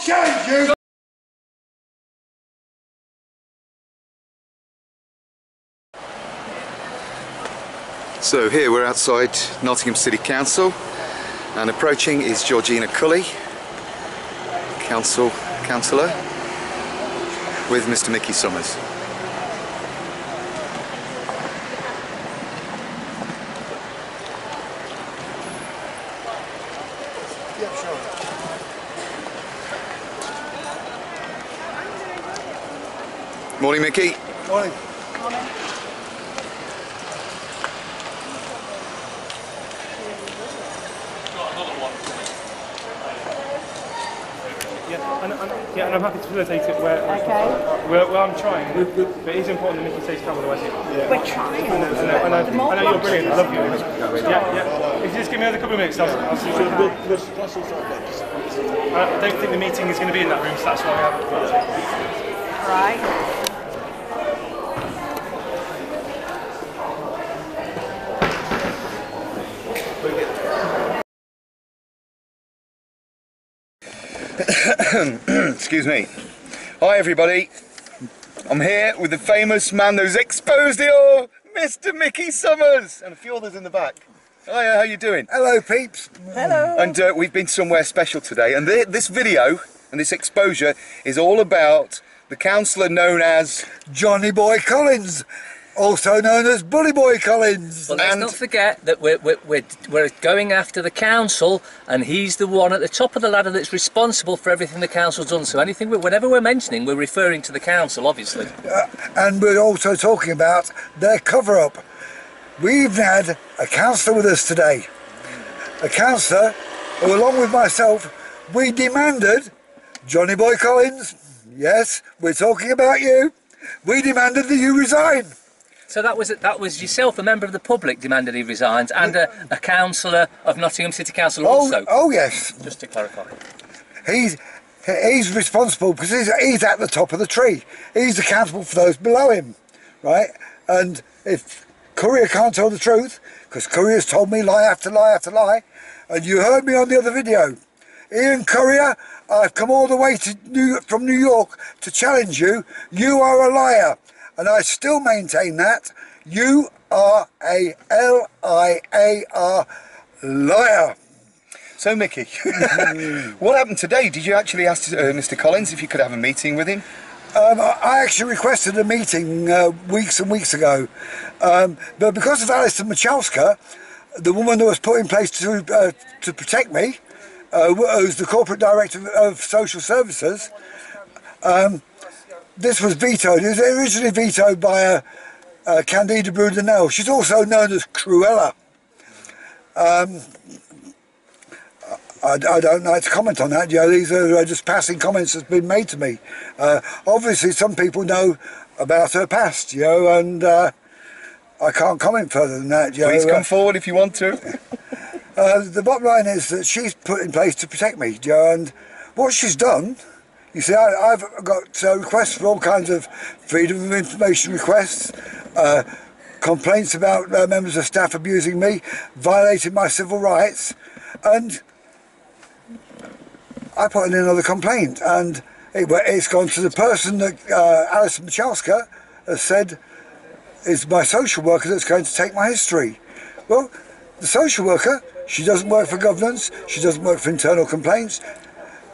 challenge you. So here we're outside Nottingham City Council, and approaching is Georgina Cully, councillor, with Mr. Micky Summers. Morning, Micky. Morning. Yeah, and I'm happy to facilitate it where I'm trying, but it's important that Micky stays calm, otherwise We're trying. I know you're brilliant, I love you. Yeah. If you just give me another couple of minutes, I'll see you. I don't think the meeting is going to be in that room, so that's why we haven't got it. Right. Excuse me. Hi everybody. I'm here with the famous man who's exposed it all, Mr. Micky Summers, and a few others in the back. Hiya, how you doing? Hello, peeps. Hello. And we've been somewhere special today, and this video and this exposure is all about the councillor known as Johnny Boy Collins, also known as Bully Boy Collins. But let's not forget that we're going after the council, and he's the one at the top of the ladder that's responsible for everything the council's done. So whenever we're mentioning, we're referring to the council, obviously. And we're also talking about their cover-up. We've had a councillor with us today. A councillor who, along with myself, we demanded, Johnny Boy Collins, yes, we're talking about you, we demanded that you resign. So that was yourself, a member of the public, demanded he resigns, and a councillor of Nottingham City Council also. Oh yes. Just to clarify. He's responsible because he's at the top of the tree. He's accountable for those below him, right? And if Courier can't tell the truth, because Courier's told me lie after lie after lie, and you heard me on the other video, Ian Courier, I've come all the way from New York to challenge you. You are a liar. And I still maintain that you are a L-I-A-R liar. So Micky, what happened today? Did you actually ask Mr. Collins if you could have a meeting with him? I actually requested a meeting weeks and weeks ago, but because of Alison Michalska, the woman that was put in place to protect me, who's the corporate director of social services, this was vetoed. It was originally vetoed by Candida Brudenell. She's also known as Cruella. I don't like to comment on that. You know, these are just passing comments that's been made to me. Obviously, some people know about her past, you know, and I can't comment further than that. You Please know, come forward if you want to. The bottom line is that she's put in place to protect me, you know, and what she's done. You see, I've got requests for all kinds of freedom of information requests, complaints about members of staff abusing me, violating my civil rights, and I put in another complaint, and it's gone to the person that Alison Michalska has said is my social worker that's going to take my history. Well, the social worker, she doesn't work for governance, she doesn't work for internal complaints.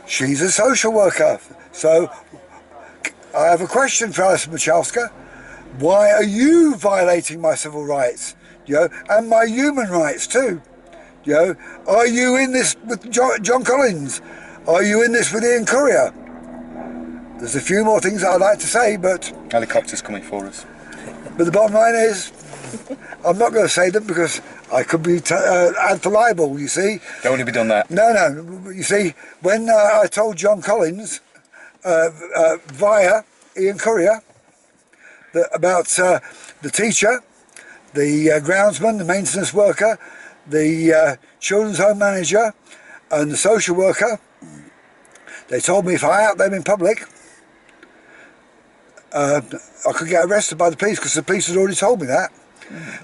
She's a social worker. So I have a question for Alison Michalska. Why are you violating my civil rights? You know, and my human rights too. You know, are you in this with John Collins? Are you in this with Ian Courier? There's a few more things I'd like to say, but Helicopter's coming for us. But the bottom line is, I'm not going to say them because I could be ad for libel, you see. Don't want to be done that. No. You see, when I told John Collins via Ian Courier about the teacher, the groundsman, the maintenance worker, the children's home manager and the social worker, they told me if I out them in public, I could get arrested by the police because the police had already told me that.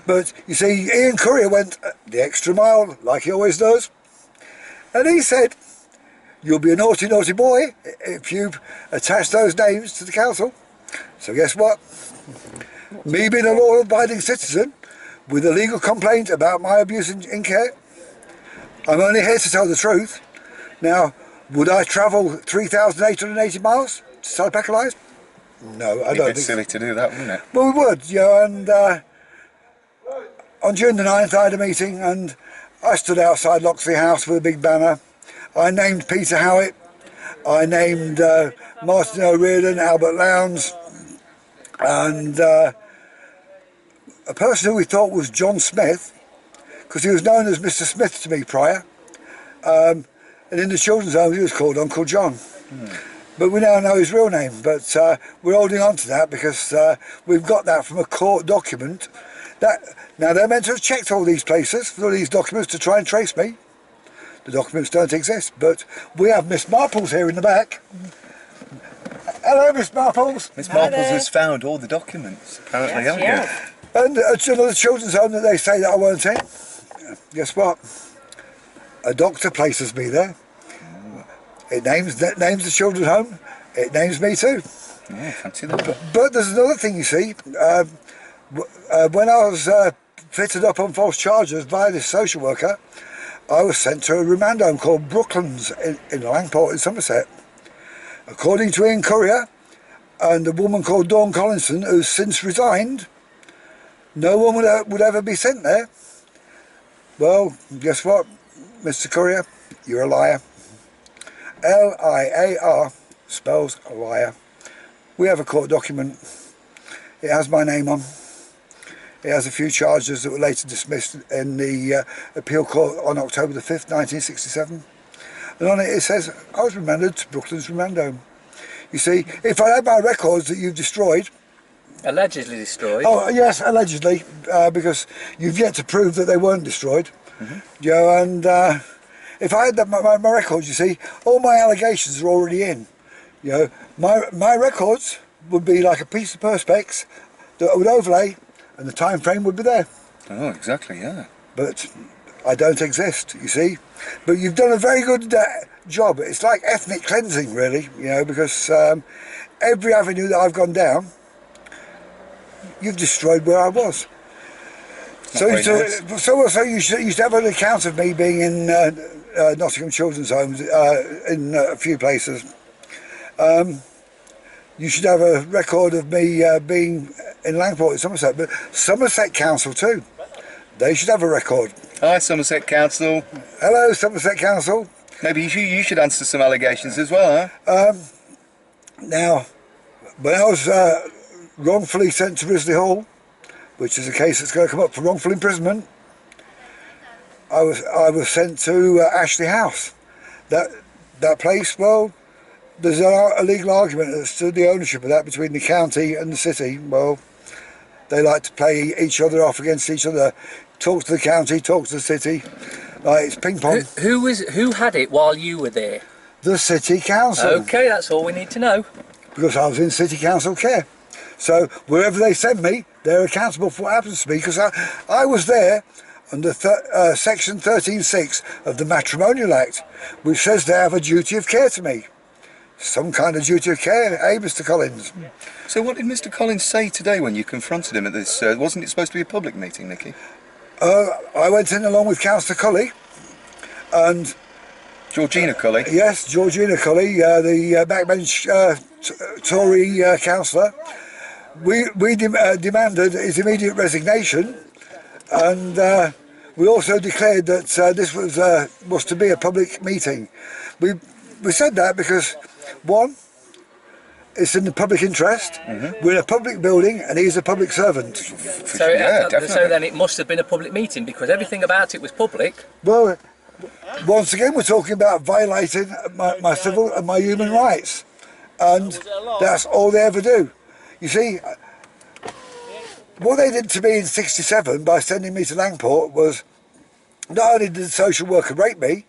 But you see, Ian Courier went the extra mile, like he always does, and he said, you'll be a naughty, naughty boy if you attach those names to the council. So guess what? Me being a law-abiding citizen with a legal complaint about my abuse in care, I'm only here to tell the truth. Now, would I travel 3,880 miles to tell a pack of lies? No, I don't think. It'd be silly to do that, wouldn't it? Well, we would, you know, and on June the 9th I had a meeting and I stood outside Locksley House with a big banner. I named Peter Howitt, I named Martin O'Riordan, Albert Lowndes, and a person who we thought was John Smith, because he was known as Mr. Smith to me prior, and in the children's home he was called Uncle John. But we now know his real name, but we're holding on to that because we've got that from a court document. Now they're meant to have checked all these places for all these documents to try and trace me. The documents don't exist, but we have Miss Marples here in the back. Hello, Miss Marples. Miss Marples has found all the documents, apparently, haven't you? And another children's home that they say that I won't in. Guess what? A doctor places me there. It names the children's home. It names me too. Yeah, fancy that. But there's another thing, you see. When I was fitted up on false charges by this social worker, I was sent to a remand home called Brooklands in Langport in Somerset. According to Ian Courier and a woman called Dawn Collinson, who's since resigned, no one would ever be sent there. Well, guess what, Mr. Courier? You're a liar. L-I-A-R spells a liar. We have a court document. It has my name on. It has a few charges that were later dismissed in the appeal court on October the 5th, 1967. And on it says, I was remanded to Brooklands Remand Home. You see, if I had my records that you've destroyed... Allegedly destroyed. Oh, yes, allegedly, because you've yet to prove that they weren't destroyed. You know, and if I had my records, you see, all my allegations are already in. You know, my records would be like a piece of perspex that I would overlay, and the time frame would be there. Oh, exactly, yeah. But I don't exist, you see. But you've done a very good job. It's like ethnic cleansing, really, you know, because every avenue that I've gone down, you've destroyed where I was. So you should have an account of me being in Nottingham Children's Homes in a few places. You should have a record of me being in Langport in Somerset, but Somerset Council too. They should have a record. Hi, Somerset Council. Hello, Somerset Council. Maybe you should answer some allegations as well, huh? Now, when I was wrongfully sent to Risley Hall, which is a case that's going to come up for wrongful imprisonment, I was sent to Ashley House. That place, well, there's a legal argument as to the ownership of that between the county and the city. Well, they like to play each other off against each other. Talk to the county, talk to the city. Like it's ping pong. Who had it while you were there? The city council. Okay, that's all we need to know. Because I was in city council care. So wherever they send me, they're accountable for what happens to me, because I was there under section 13.6 of the Matrimonial Act, which says they have a duty of care to me. Some kind of duty of care, eh, Mr. Collins? So what did Mr. Collins say today when you confronted him at this? Wasn't it supposed to be a public meeting, Micky? I went in along with Councillor Cully and... Georgina Cully? Yes, Georgina Cully, the backbench Tory councillor. We demanded his immediate resignation, and we also declared that this was to be a public meeting. We said that because, one, it's in the public interest. We're in a public building and he's a public servant. So, so then it must have been a public meeting, because everything about it was public. Well, once again we're talking about violating my civil and my human rights, and that's all they ever do. You see, what they did to me in '67 by sending me to Langport was, not only did the social worker rape me,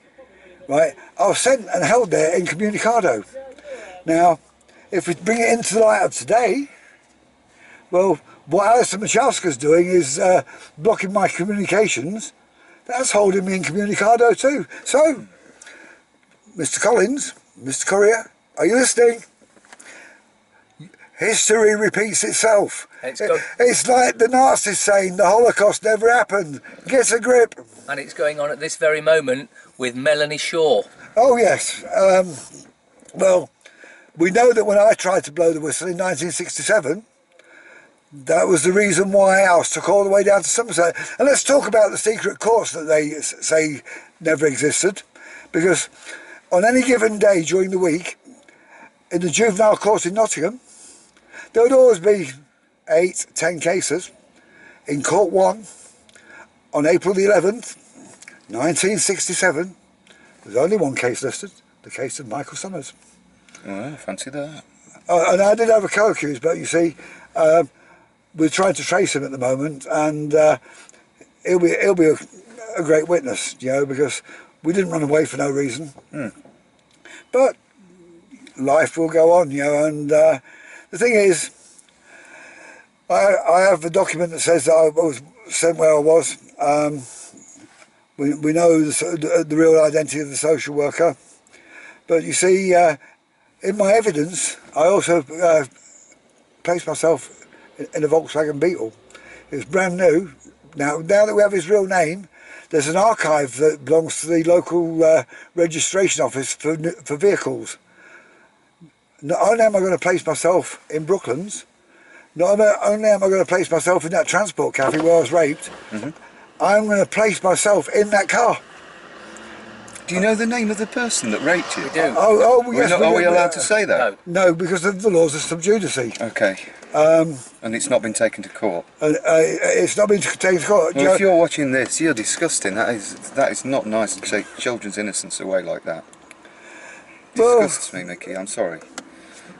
right, I was sent and held there incommunicado. Now, if we bring it into the light of today, well, what Alison Michalska's doing is blocking my communications. That's holding me incommunicado too. So, Mr. Collins, Mr. Courier, are you listening? History repeats itself. It's like the Nazis saying the Holocaust never happened. Get a grip. And it's going on at this very moment with Melanie Shaw. Oh yes. Well, we know that when I tried to blow the whistle in 1967, that was the reason why I was took all the way down to Somerset. And let's talk about the secret courts that they say never existed, because on any given day during the week, in the juvenile court in Nottingham, there would always be 8, 10 cases. In Court 1, on April the 11th, 1967, there's only one case listed, the case of Michael Summers. Oh, fancy that. And I did have a co-accused, but you see, we're trying to trace him at the moment, and he'll be a great witness, you know, because we didn't run away for no reason. But life will go on, you know, and the thing is, I have a document that says that I was sent where I was. We know the real identity of the social worker, but you see, in my evidence, I also placed myself in a Volkswagen Beetle. It was brand new. Now that we have his real name, there's an archive that belongs to the local registration office for vehicles. Not only am I going to place myself in Brooklands, not only am I going to place myself in that transport cafe where I was raped, I'm going to place myself in that car. Do you know the name of the person that raped you? We do. Yes. Are we allowed to say that? No, because of the laws of sub judice. Okay. And it's not been taken to court. It's not been taken to court. Well, if you're watching this, you're disgusting. That is not nice to take children's innocence away like that. Disgusts me, Mickey. I'm sorry.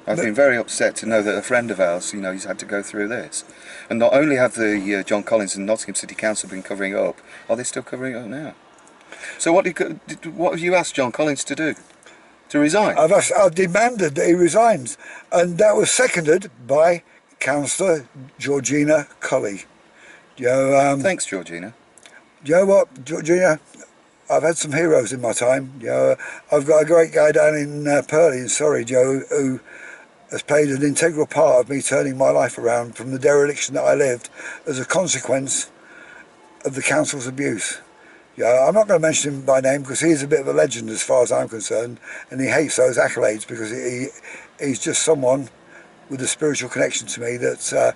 I've been very upset to know that a friend of ours, you know, he's had to go through this. And not only have the John Collins and Nottingham City Council been covering it up, are they still covering it up now? So what have you asked John Collins to do? To resign? I've demanded that he resigns, and that was seconded by Councillor Georgina Colley. You know, thanks, Georgina. You know what, Georgina? I've had some heroes in my time. You know, I've got a great guy down in Purley in Surrey, Joe, who has played an integral part of me turning my life around from the dereliction that I lived as a consequence of the council's abuse. Yeah, I'm not going to mention him by name because he's a bit of a legend as far as I'm concerned, and he hates those accolades because he's just someone with a spiritual connection to me that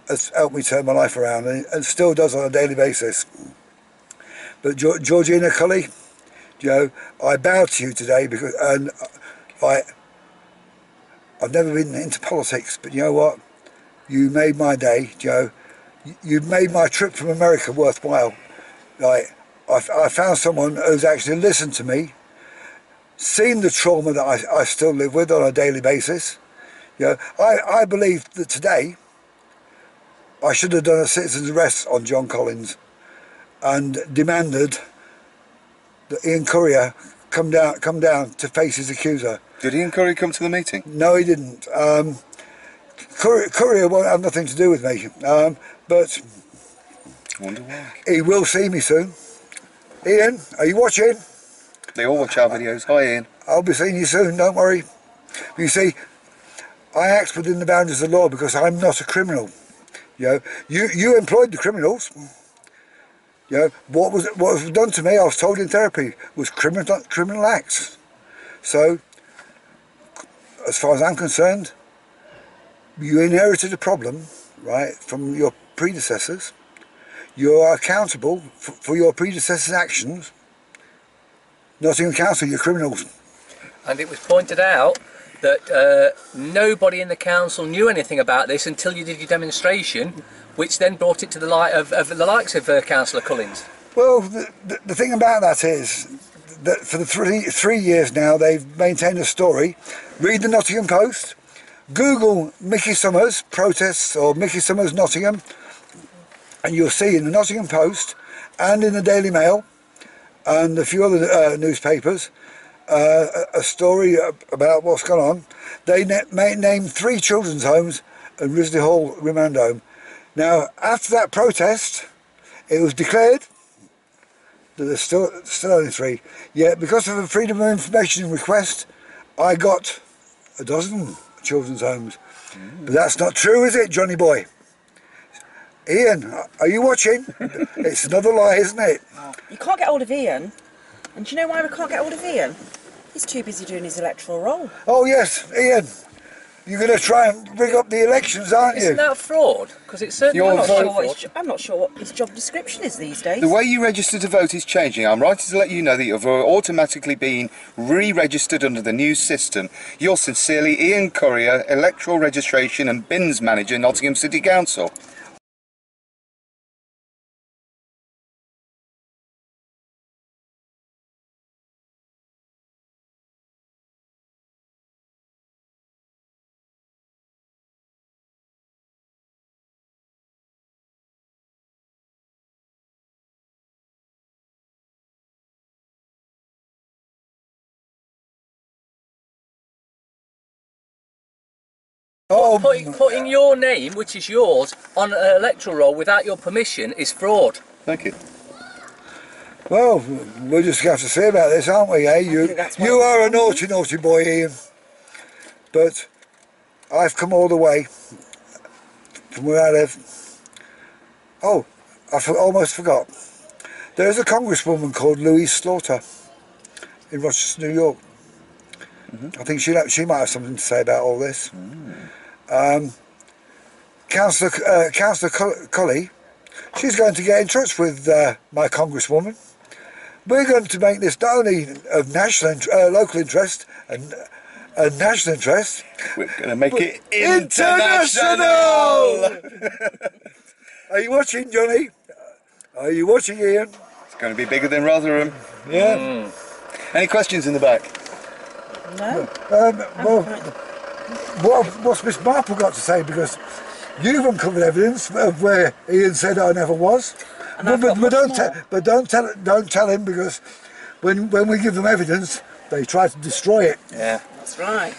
has helped me turn my life around and still does on a daily basis. But Georgina Colley, you know, I bow to you today because I've never been into politics, but you know what? You made my day, Joe. You made my trip from America worthwhile. Like, I found someone who's actually listened to me, seen the trauma that I still live with on a daily basis. You know, I believe that today I should have done a citizen's arrest on John Collins and demanded that Ian Courier come down to face his accuser. Did Ian Courier come to the meeting? No, he didn't. Courier won't have nothing to do with me, but I wonder why. He will see me soon. Ian, are you watching? They all watch our videos. Hi, Ian. I'll be seeing you soon, don't worry. You see, I act within the boundaries of the law because I'm not a criminal. You know, you employed the criminals. You know, what was done to me, I was told in therapy, was criminal acts. So, as far as I'm concerned, you inherited a problem, right, from your predecessors. You are accountable for your predecessors' actions. Nottingham Council, you're criminals. And it was pointed out that nobody in the council knew anything about this until you did your demonstration, which then brought it to the light of the likes of Councillor Collins. Well, the thing about that is that for the three years now they've maintained a story. Read the Nottingham Post, Google Micky Summers protests or Micky Summers Nottingham, and you'll see in the Nottingham Post and in the Daily Mail and a few other newspapers a story about what's gone on. They named 3 children's homes and Risley Hall Remand Home. Now, after that protest, it was declared that there's still only 3. Yet, because of a Freedom of Information request, I got a dozen children's homes. But that's not true, is it, Johnny boy? Ian, are you watching? It's another lie, isn't it? You can't get hold of Ian. And do you know why we can't get hold of Ian? He's too busy doing his electoral role. Oh yes, Ian. You're going to try and rig up the elections, aren't you? Isn't that fraud? Because it's certainly I'm not sure what his job description is these days. The way you register to vote is changing. I'm writing to let you know that you've automatically been re-registered under the new system. Yours sincerely, Ian Courier, Electoral Registration and Bins Manager, Nottingham City Council. Oh, putting your name, which is yours, on an electoral roll without your permission is fraud. Thank you. well, we're just going to have to see about this, aren't we, eh? You are a naughty, naughty boy, Ian. But I've come all the way from where I live. Oh, I almost forgot. There's a congresswoman called Louise Slaughter in Rochester, New York. I think she might have something to say about all this. Councillor Colley, she's going to get in touch with my congresswoman. We're going to make this not only of local interest and national interest. We're going to make it international! Are you watching, Johnny? Are you watching, Ian? It's going to be bigger than Rotherham. Yeah. Any questions in the back? No. What's Miss Marple got to say? Because you've uncovered evidence of where Ian said I never was. But don't tell him, because when we give them evidence, they try to destroy it. Yeah. That's right.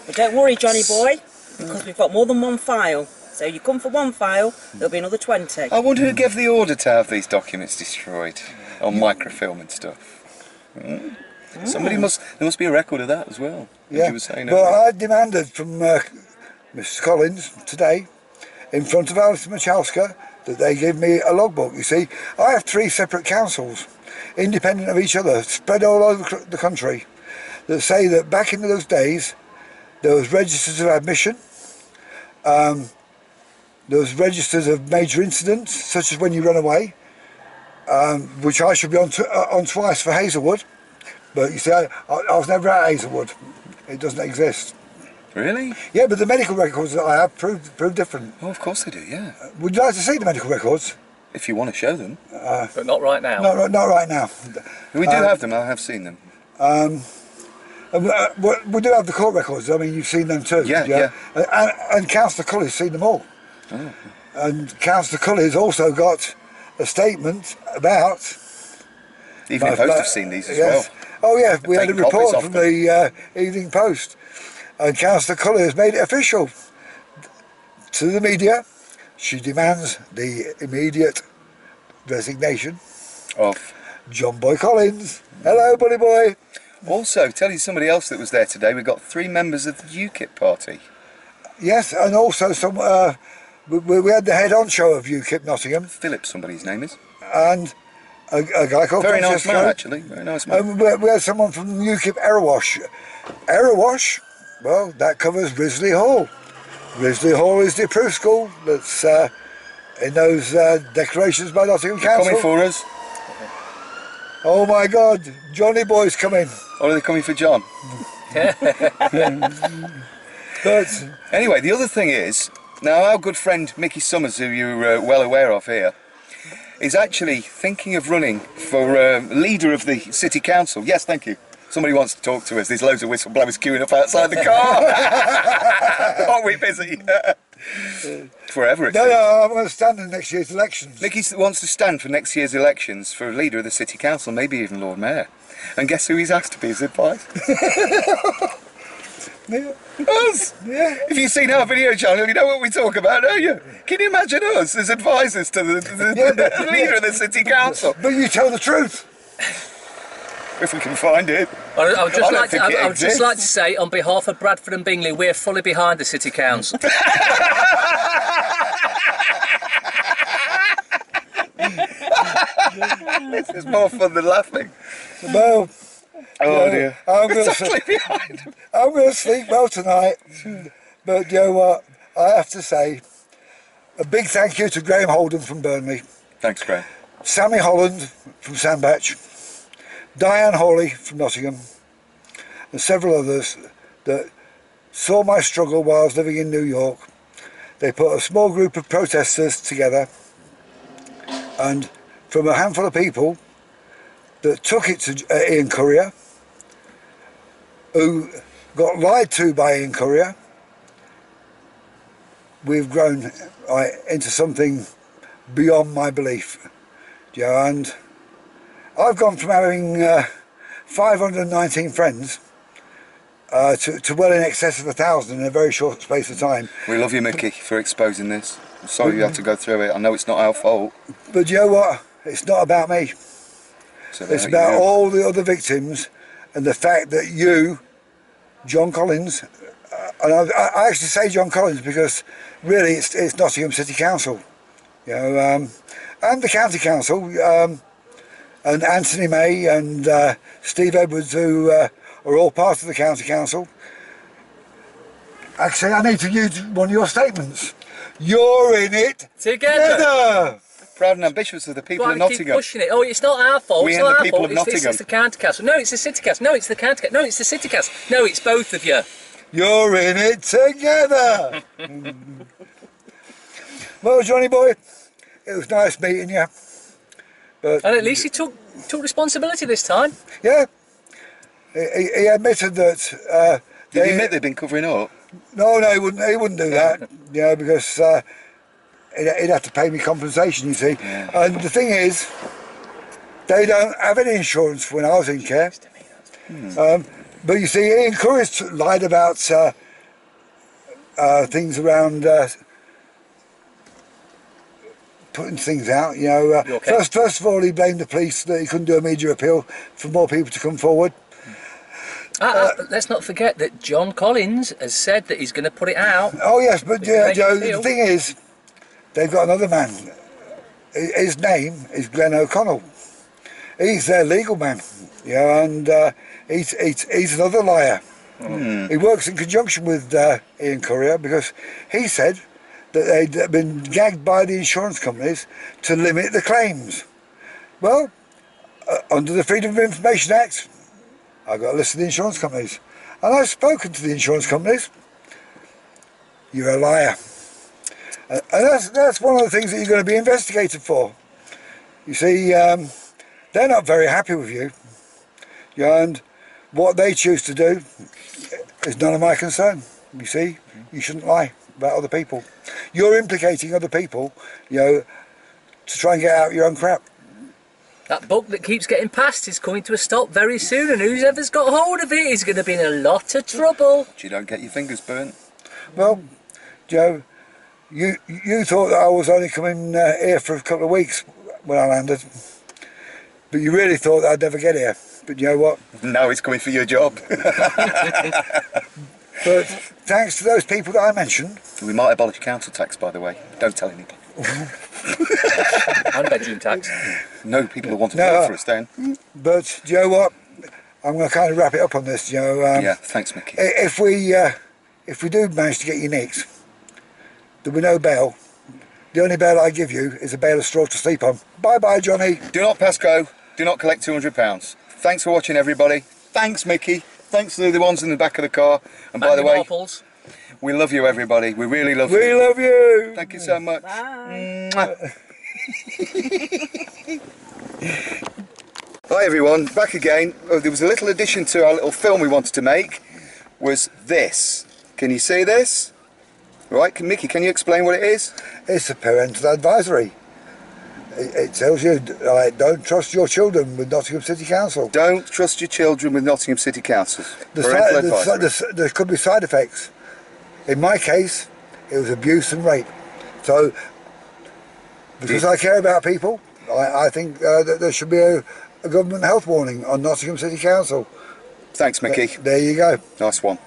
But don't worry, Johnny boy, because we've got more than one file. So you come for one file, there'll be another 20. I wonder who gave the order to have these documents destroyed on microfilm and stuff. There must be a record of that as well. Yeah. You were saying well, I demanded from Mrs. Collins today, in front of Alison Michalska, that they give me a logbook. You see, I have 3 separate councils, independent of each other, spread all over the country, that say that back in those days, there was registers of admission, there was registers of major incidents, such as when you run away, which I should be on twice for Hazelwood. But you see, I was never at Hazelwood. It doesn't exist. Really? Yeah, but the medical records that I have prove different. Oh, of course they do, yeah. Would you like to see the medical records? If you want to show them. But not right now. Not right now. We do have them, I have seen them. We do have the court records. I mean, you've seen them too. Yeah. And Councillor Cully's seen them all. Oh. And Councillor Cully's also got a statement about... Evening Post have seen these as well. Oh yeah, we had a taken copies report of from them. the Evening Post, and Councillor Cully has made it official to the media. She demands the immediate resignation Of. John Boy Collins. Hello, buddy boy. Also, tell you somebody else that was there today, we've got 3 members of the UKIP party. Yes, and also some. We had the head honcho of UKIP Nottingham, Philip, somebody's name is. and a guy called Very nice Francesco. man, actually. Very nice man. And we had someone from UKIP Erewash. Erewash, well, that covers Risley Hall. Risley Hall is the approved school that's in those declarations by Nottingham Council. Coming for us. Oh my God, Johnny Boy's coming. Or are they coming for John? But Anyway, the other thing is, now our good friend Micky Summers, who you're well aware of here, is actually thinking of running for leader of the City Council. Yes, thank you. Somebody wants to talk to us. There's loads of whistleblowers queuing up outside the car. Aren't we busy? Forever it no, seems. I'm going to stand in next year's elections. Micky wants to stand for next year's elections for leader of the City Council, maybe even Lord Mayor. And guess who he's asked to be his advice? Yeah. Us? Yeah. If you've seen our video channel, you know what we talk about, don't you? Can you imagine us as advisors to the leader of the city council? But you tell the truth. If we can find it. I would just, I don't like to, think it I would just like to exists. say, on behalf of Bradford and Bingley, we're fully behind the City Council. It's more fun than laughing. Well, Oh dear. I'm going Totally behind him. to sleep well tonight. But you know what? I have to say, a big thank you to Graham Holden from Burnley, Thanks, Graham. Sammy Holland from Sandbach, Diane Hawley from Nottingham, and several others that saw my struggle while I was living in New York. They put a small group of protesters together, and from a handful of people that took it to Ian Currier, who got lied to by Ian Currier, we've grown into something beyond my belief. Yeah, and I've gone from having 519 friends to well in excess of 1,000 in a very short space of time. We love you, Micky, for exposing this. I'm sorry you had to go through it. I know it's not our fault. But you know what? It's not about me. It's about all the other victims, and the fact that you, John Collins, and I actually say John Collins because really it's Nottingham City Council, you know, and the County Council, and Anthony May and Steve Edwards, who are all part of the County Council. Actually, I need to use one of your statements. You're in it together. Proud and ambitious of the people of Keep Nottingham. pushing it. Oh, it's not our fault. We It's and not the our people fault. of It's Nottingham. the County Council. No, it's the City Council. No, it's the County Council. No, it's the City Council. No, it's both of you. You're in it together. Well, Johnny boy, it was nice meeting you. But And at least he took responsibility this time. yeah, he admitted that. Did he admit they'd been covering up? No, he wouldn't do that. Yeah, because he'd have to pay me compensation, you see. Yeah. And the thing is, they don't have any insurance when I was in care. But you see, Ian Curry's lied about things around putting things out. You know, Okay? first of all, he blamed the police that he couldn't do a media appeal for more people to come forward. But let's not forget that John Collins has said that he's going to put it out. Oh yes, but Make Joe, it the feel. thing is, they've got another man. His name is Glenn O'Connell. He's their legal man, yeah, and he's another liar. He works in conjunction with Ian Currier because he said that they'd been gagged by the insurance companies to limit the claims. Well, under the Freedom of Information Act, I've got a list of the insurance companies, and I've spoken to the insurance companies. You're a liar, and that's one of the things that you're going to be investigated for. You see, they're not very happy with you, yeah, and what they choose to do is none of my concern. You see, you shouldn't lie about other people. You're implicating other people, you know, to try and get out your own crap. That book that keeps getting passed is coming to a stop very soon, and whoever's got hold of it is going to be in a lot of trouble. You don't get your fingers burnt. Well, Joe, you thought that I was only coming here for a couple of weeks when I landed, but you really thought that I'd never get here. But you know what? Now he's coming for your job. But thanks to those people that I mentioned. We might abolish council tax, by the way. Don't tell anybody. And bedroom tax. No people who want to No. vote for us then. But do you know what? I'm going to kind of wrap it up on this. You know, Yeah, thanks, Micky. if we do manage to get you nicked, there'll be no bail. The only bail I give you is a bale of straw to sleep on. Bye bye, Johnny. Do not pass go. Do not collect £200. Thanks for watching, everybody. Thanks, Micky. Thanks to the ones in the back of the car. And by the way, Waffles. we love you, everybody. We really love We you. love you. Thank you so much. Bye. Mwah. Hi everyone, back again. Oh, there was a little addition to our little film we wanted to make. Was this? Can you see this? Right, Micky, can you explain what it is? It's a parental advisory. It tells you, don't trust your children with Nottingham City Council. Don't trust your children with Nottingham City Council. Parental advisory. There could be side effects. In my case, it was abuse and rape. So, because I care about people, I think that there should be a government health warning on Nottingham City Council. Thanks, Micky. There you go. Nice one.